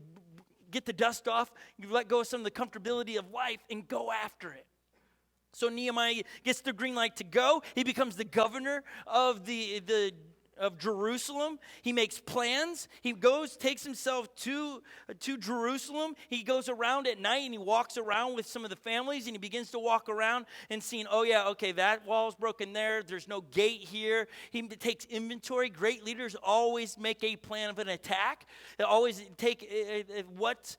get the dust off, you let go of some of the comfortability of life and go after it. So Nehemiah gets the green light to go. He becomes the governor of of Jerusalem. He makes plans. He takes himself to Jerusalem. He goes around at night and he walks around with some of the families and he begins to walk around and seeing, oh yeah, okay, that wall's broken there. There's no gate here. He takes inventory. Great leaders always make a plan of an attack. They always take what's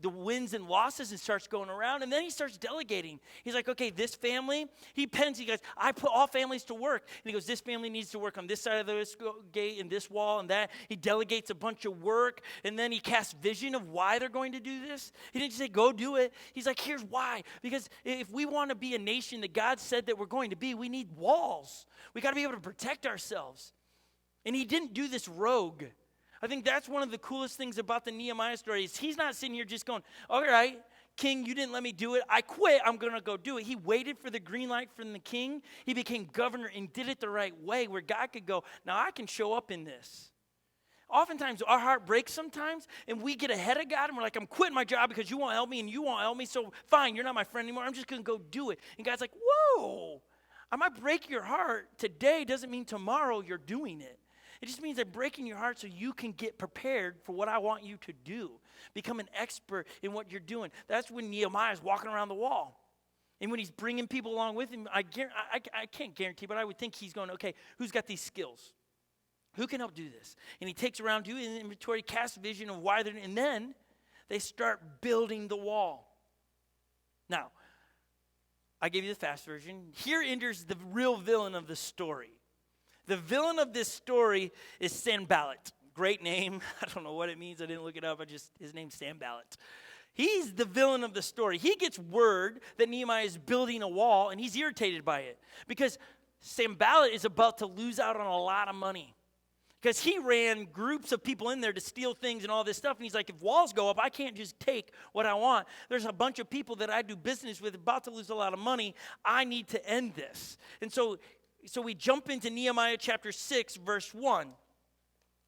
the wins and losses and starts going around, and then he starts delegating. He's like, okay, this family, he goes, I put all families to work. And he goes, this family needs to work on this side of this gate and this wall and that. He delegates a bunch of work, and then he casts vision of why they're going to do this. He didn't just say, go do it. He's like, here's why. Because if we want to be a nation that God said that we're going to be, we need walls. We got to be able to protect ourselves. And he didn't do this rogue. I think that's one of the coolest things about the Nehemiah story is he's not sitting here just going, all right, king, you didn't let me do it. I quit. I'm going to go do it. He waited for the green light from the king. He became governor and did it the right way where God could go, now I can show up in this. Oftentimes, our heart breaks sometimes, and we get ahead of God, and we're like, I'm quitting my job because you won't help me, and you won't help me, so fine, you're not my friend anymore. I'm just going to go do it. And God's like, whoa, I might break your heart today doesn't mean tomorrow you're doing it. It just means I'm breaking your heart so you can get prepared for what I want you to do. Become an expert in what you're doing. That's when Nehemiah's walking around the wall. And when he's bringing people along with him, I can't guarantee, but I would think he's going, okay, who's got these skills? Who can help do this? And he takes around you in inventory, casts vision of why they're, and then they start building the wall. Now, I gave you the fast version. Here enters the real villain of the story. The villain of this story is Sanballat. Great name. I don't know what it means. I didn't look it up. His name's Sanballat. He's the villain of the story. He gets word that Nehemiah is building a wall, and he's irritated by it because Sanballat is about to lose out on a lot of money because he ran groups of people in there to steal things and all this stuff, and he's like, if walls go up, I can't just take what I want. There's a bunch of people that I do business with about to lose a lot of money. I need to end this. And so we jump into Nehemiah chapter 6, verse 1.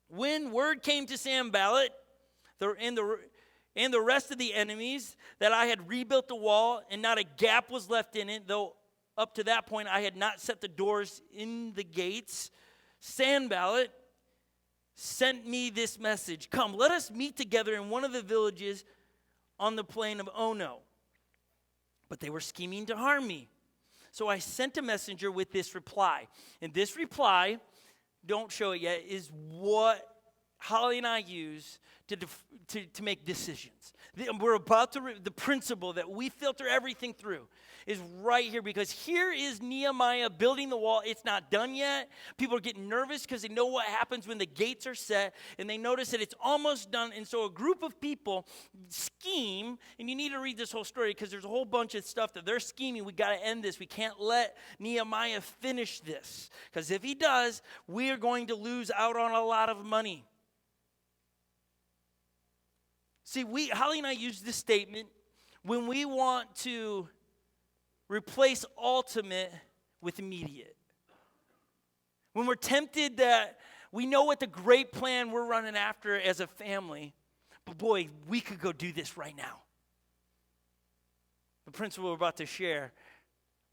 When word came to Sanballat and the rest of the enemies that I had rebuilt the wall and not a gap was left in it, though up to that point I had not set the doors in the gates, Sanballat sent me this message. Come, let us meet together in one of the villages on the plain of Ono. But they were scheming to harm me. So I sent a messenger with this reply. And this reply, don't show it yet, is what Holly and I use to make decisions. We're about to, the principle that we filter everything through is right here, because here is Nehemiah building the wall. It's not done yet. People are getting nervous because they know what happens when the gates are set, and they notice that it's almost done. And so a group of people scheme, and you need to read this whole story because there's a whole bunch of stuff that they're scheming. We got to end this. We can't let Nehemiah finish this, because if he does, we are going to lose out on a lot of money. See, Holly and I use this statement when we want to replace ultimate with immediate. When we're tempted that we know what the great plan we're running after as a family, but boy, we could go do this right now. The principle we're about to share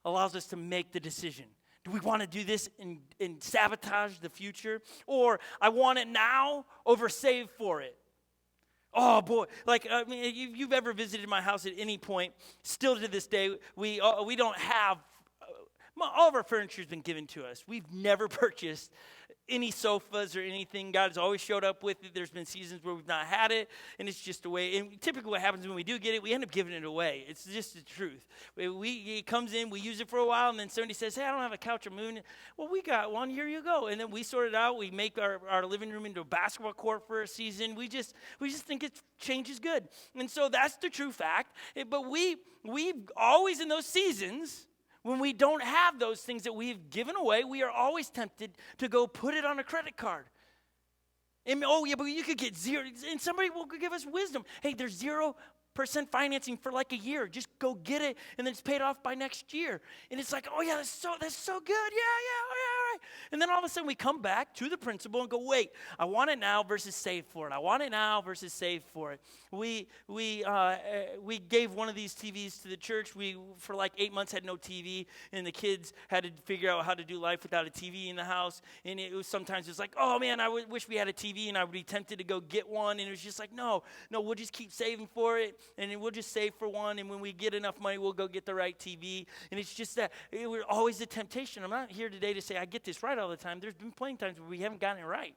allows us to make the decision. Do we want to do this and sabotage the future? Or I want it now over save for it? Oh boy, you've ever visited my house at any point, still to this day, we don't have, all of our furniture has been given to us. We've never purchased any sofas or anything. God has always showed up with it. There's been seasons where we've not had it, and it's just a way. And typically what happens when we do get it, we end up giving it away. It's just the truth. It comes in, we use it for a while, and then somebody says, hey, I don't have a couch, I'm moving it. Well, we got one, here you go. And then we sort it out. We make our living room into a basketball court for a season. We just think change is good. And so that's the true fact. But we always in those seasons, when we don't have those things that we've given away, we are always tempted to go put it on a credit card. And, oh, yeah, but you could get zero. And somebody will give us wisdom. Hey, there's 0% financing for like a year. Just go get it, and then it's paid off by next year. And it's like, oh, yeah, that's so good. Yeah, all right. And then all of a sudden we come back to the principle and go, wait, I want it now versus save for it. I want it now versus save for it. We gave one of these TVs to the church. We, for like 8 months, had no TV, and the kids had to figure out how to do life without a TV in the house. And sometimes it was like, oh, man, I wish we had a TV, and I would be tempted to go get one. And it was just like, no, we'll just keep saving for it. And then we'll just save for one, and when we get enough money, we'll go get the right TV. And it's just that we're always the temptation. I'm not here today to say I get this right all the time. There's been plenty of times where we haven't gotten it right.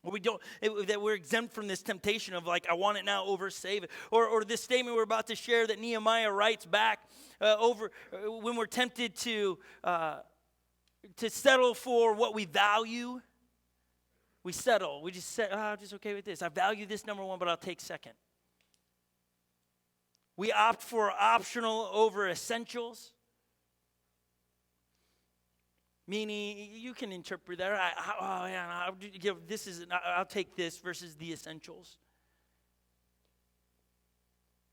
Or that we're exempt from this temptation of like, I want it now over save it. Or this statement we're about to share that Nehemiah writes back over when we're tempted to settle for what we value. We settle. We just say, I'm just okay with this. I value this number one, but I'll take second. We opt for optional over essentials. Meaning, you can interpret that. I'll take this versus the essentials.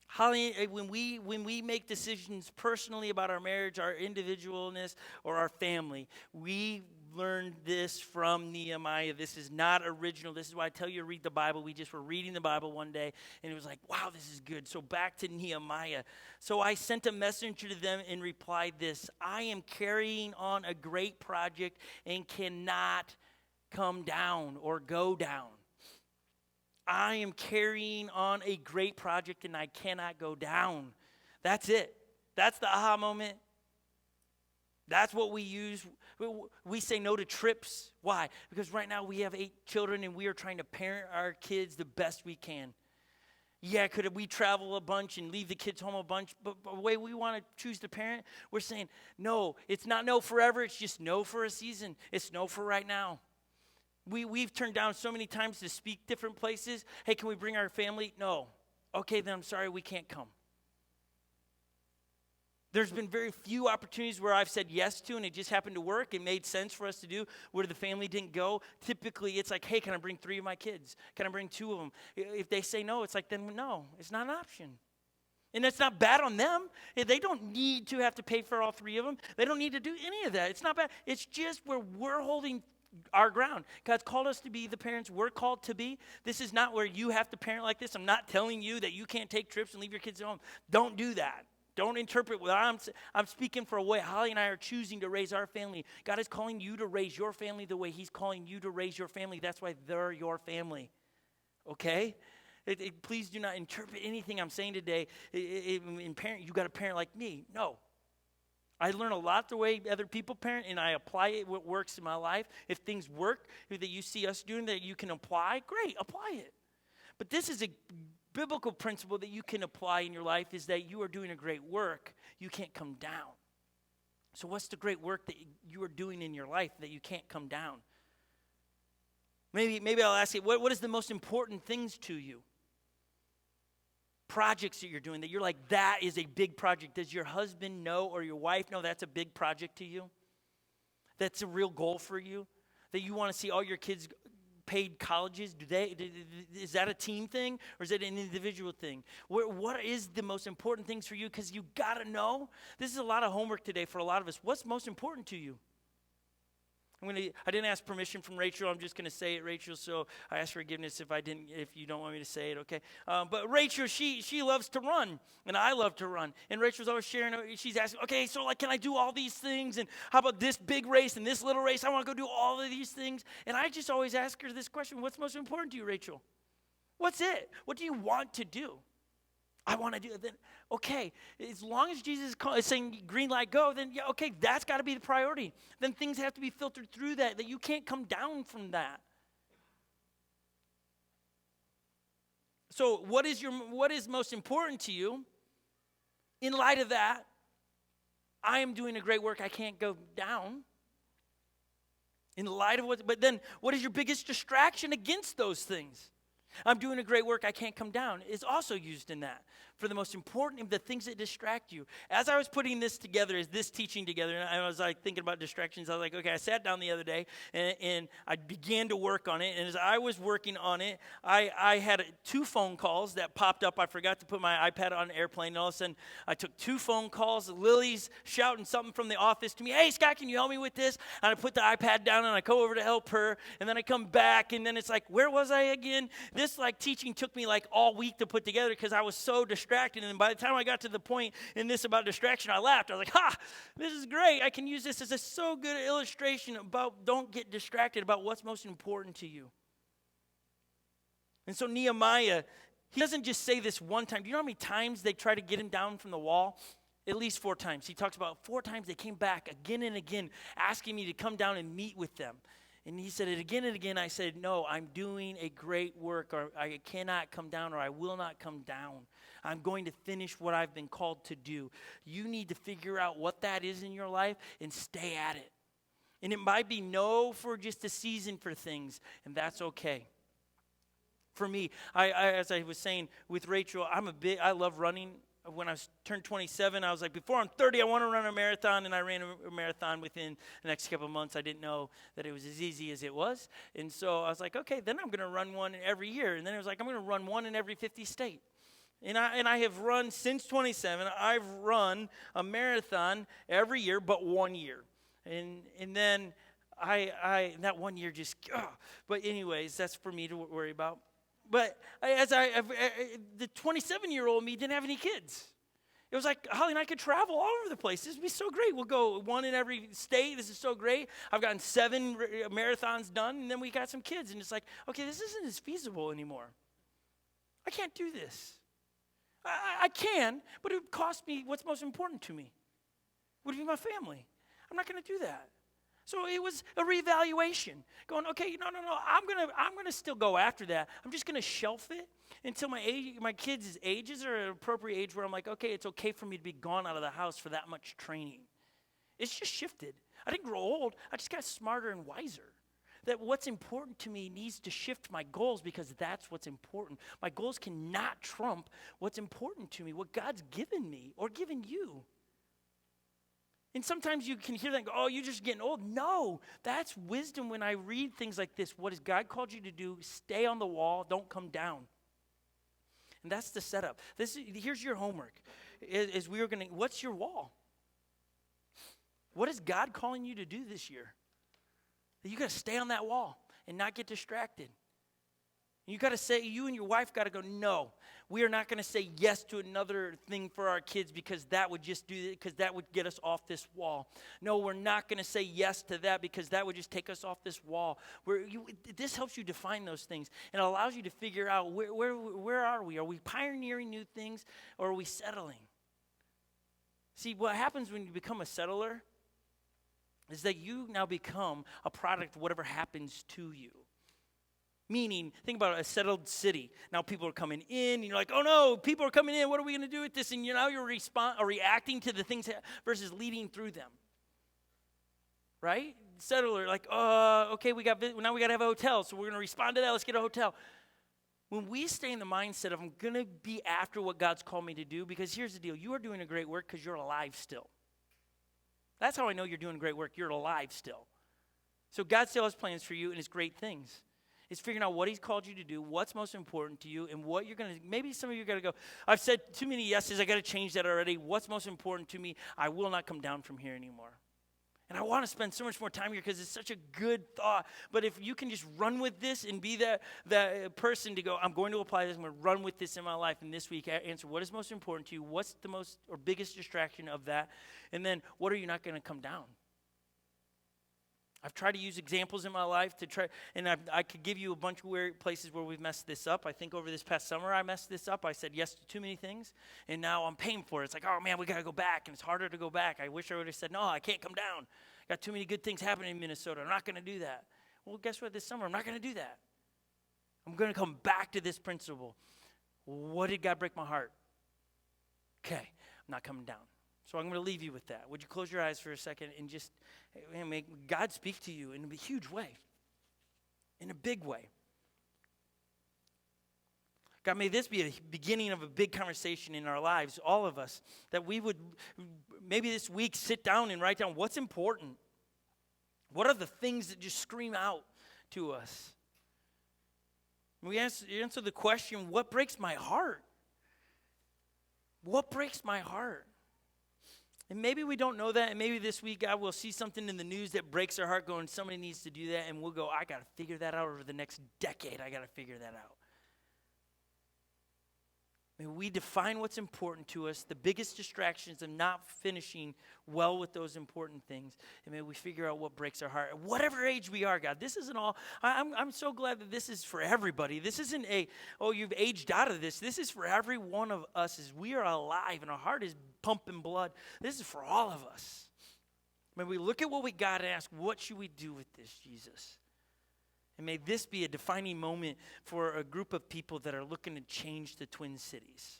Holly, when we make decisions personally about our marriage, our individualness, or our family, we learned this from Nehemiah. This is not original. This is why I tell you to read the Bible. We just were reading the Bible one day, and it was like, wow, this is good. So back to Nehemiah. So I sent a messenger to them and replied this: I am carrying on a great project and cannot come down or go down. I am carrying on a great project and I cannot go down. That's it. That's the aha moment. That's what we use. We say no to trips. Why? Because right now we have 8 children and we are trying to parent our kids the best we can. Yeah, could we travel a bunch and leave the kids home a bunch? But the way we want to choose to parent, we're saying, no, it's not no forever. It's just no for a season. It's no for right now. We've turned down so many times to speak different places. Hey, can we bring our family? No. Okay, then I'm sorry, we can't come. There's been very few opportunities where I've said yes to and it just happened to work. It made sense for us to do where the family didn't go. Typically, it's like, hey, can I bring 3 of my kids? Can I bring 2 of them? If they say no, it's like, then no, it's not an option. And that's not bad on them. They don't need to have to pay for all 3 of them. They don't need to do any of that. It's not bad. It's just where we're holding our ground. God's called us to be the parents we're called to be. This is not where you have to parent like this. I'm not telling you that you can't take trips and leave your kids at home. Don't do that. Don't interpret what I'm speaking for a way. Holly and I are choosing to raise our family. God is calling you to raise your family the way he's calling you to raise your family. That's why they're your family. Okay? Please do not interpret anything I'm saying today. In parent, you got to parent like me. No. I learn a lot the way other people parent, and I apply it, what works in my life. If things work that you see us doing that you can apply, great, apply it. But this is a biblical principle that you can apply in your life, is that you are doing a great work. You can't come down. So what's the great work that you are doing in your life that you can't come down? Maybe I'll ask you, what is the most important things to you? Projects that you're doing that you're like, that is a big project. Does your husband know or your wife know that's a big project to you? That's a real goal for you? That you want to see all your kids paid colleges? Is that a team thing or is it an individual thing? What is the most important things for you? Because you got to know. This is a lot of homework today for a lot of us. What's most important to you? I didn't ask permission from Rachel. I'm just going to say it, Rachel. So I ask forgiveness if you don't want me to say it, okay? But Rachel, she loves to run, and I love to run. And Rachel's always sharing. She's asking, okay, so like, can I do all these things? And how about this big race and this little race? I want to go do all of these things. And I just always ask her this question: what's most important to you, Rachel? What's it? What do you want to do? I want to do it. Then, okay, as long as Jesus is saying green light, go, then, yeah, okay, that's got to be the priority. Then things have to be filtered through that you can't come down from that. So what is most important to you? In light of that, I am doing a great work. I can't go down. In light of but then what is your biggest distraction against those things? I'm doing a great work, I can't come down, is also used in that. For the most important, the things that distract you. As I was putting this together, this teaching together, and I was like thinking about distractions, I was like, okay, I sat down the other day, and I began to work on it, and as I was working on it, I had 2 phone calls that popped up. I forgot to put my iPad on airplane, and all of a sudden, I took 2 phone calls. Lily's shouting something from the office to me, hey, Scott, can you help me with this? And I put the iPad down, and I go over to help her, and then I come back, and then it's like, where was I again? This like teaching took me like all week to put together because I was so distracted. And by the time I got to the point in this about distraction, I laughed. I was like, ha, this is great. I can use this as a so good illustration about don't get distracted about what's most important to you. And so Nehemiah, he doesn't just say this one time. Do you know how many times they try to get him down from the wall? At least 4 times. He talks about 4 times they came back again and again, asking me to come down and meet with them. And he said it again and again. I said, no, I'm doing a great work, or I cannot come down, or I will not come down. I'm going to finish what I've been called to do. You need to figure out what that is in your life and stay at it. And it might be no for just a season for things, and that's okay. For me, I as I was saying with Rachel, I love running. When I turned 27, I was like, before I'm 30, I want to run a marathon, and I ran a marathon within the next couple of months. I didn't know that it was as easy as it was, and so I was like, okay, then I'm going to run one every year, and then it was like, I'm going to run one in every 50 state. And I have run since 27. I've run a marathon every year but 1 year, and then that 1 year just, but anyways, that's for me to worry about. But the 27-year-old me didn't have any kids. It was like, Holly and I could travel all over the place. This would be so great. We'll go one in every state. This is so great. I've gotten 7 marathons done, and then we got some kids. And it's like, okay, this isn't as feasible anymore. I can't do this. I can, but it would cost me what's most important to me. It would be my family. I'm not going to do that. So it was a reevaluation, going, okay, no, I'm gonna still go after that. I'm just gonna shelf it until my kids' ages are at an appropriate age where I'm like, okay, it's okay for me to be gone out of the house for that much training. It's just shifted. I didn't grow old. I just got smarter and wiser. That what's important to me needs to shift my goals because that's what's important. My goals cannot trump what's important to me, what God's given me or given you. And sometimes you can hear that and go, oh, you're just getting old. No, that's wisdom when I read things like this. What has God called you to do? Stay on the wall. Don't come down. And that's the setup. Here's your homework. What's your wall? What is God calling you to do this year? You got to stay on that wall and not get distracted. You got to say, you and your wife got to go, no, we are not going to say yes to another thing for our kids because that would get us off this wall. No, we're not going to say yes to that because that would just take us off this wall. This helps you define those things and allows you to figure out where are we? Are we pioneering new things or are we settling? See, what happens when you become a settler is that you now become a product of whatever happens to you. Meaning, think about a settled city. Now people are coming in, and you're like, oh no, people are coming in, what are we going to do with this? And now you're reacting to the things versus leading through them. Right? Settler, like, okay, now we got to have a hotel, so we're going to respond to that, let's get a hotel. When we stay in the mindset of I'm going to be after what God's called me to do, because here's the deal, you are doing a great work because you're alive still. That's how I know you're doing great work, you're alive still. So God still has plans for you and it's great things. It's figuring out what he's called you to do, what's most important to you, and what you're going to, maybe some of you got to go, I've said too many yeses, I got to change that already. What's most important to me? I will not come down from here anymore. And I want to spend so much more time here because it's such a good thought. But if you can just run with this and be that person to go, I'm going to apply this, I'm going to run with this in my life. And this week, answer what is most important to you? What's the most or biggest distraction of that? And then what are you not going to come down? I've tried to use examples in my life to try, and I could give you a bunch of places where we've messed this up. I think over this past summer I messed this up. I said yes to too many things, and now I'm paying for it. It's like, oh man, we got to go back, and it's harder to go back. I wish I would have said, no, I can't come down. Got too many good things happening in Minnesota. I'm not going to do that. Well, guess what? This summer, I'm not going to do that. I'm going to come back to this principle. What did God break my heart? Okay, I'm not coming down. So I'm going to leave you with that. Would you close your eyes for a second and just make God speak to you in a huge way, in a big way. God, may this be a beginning of a big conversation in our lives, all of us, that we would maybe this week sit down and write down what's important. What are the things that just scream out to us? We answer the question, what breaks my heart? What breaks my heart? And maybe we don't know that, and maybe this week God will see something in the news that breaks our heart going, somebody needs to do that, and we'll go, I got to figure that out over the next decade. I got to figure that out. May we define what's important to us, the biggest distractions of not finishing well with those important things, and may we figure out what breaks our heart. At whatever age we are, God, this isn't all, I'm so glad that this is for everybody. This isn't you've aged out of this. This is for every one of us as we are alive and our heart is pumping blood. This is for all of us. May we look at what we got and ask, what should we do with this, Jesus? And may this be a defining moment for a group of people that are looking to change the Twin Cities.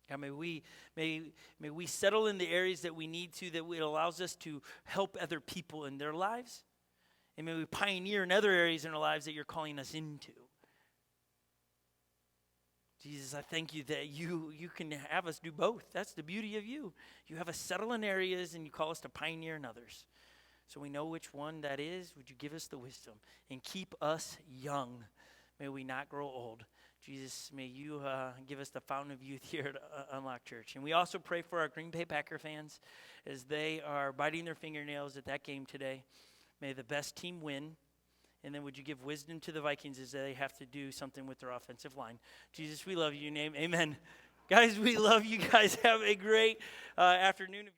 God, may we settle in the areas that we need to, that it allows us to help other people in their lives. And may we pioneer in other areas in our lives that you're calling us into. Jesus, I thank you that you can have us do both. That's the beauty of you. You have us settle in areas and you call us to pioneer in others. So we know which one that is. Would you give us the wisdom and keep us young? May we not grow old. Jesus, may you give us the fountain of youth here at Unlock Church. And we also pray for our Green Bay Packer fans as they are biting their fingernails at that game today. May the best team win. And then would you give wisdom to the Vikings as they have to do something with their offensive line. Jesus, we love you. Amen. Guys, we love you guys. Have a great afternoon.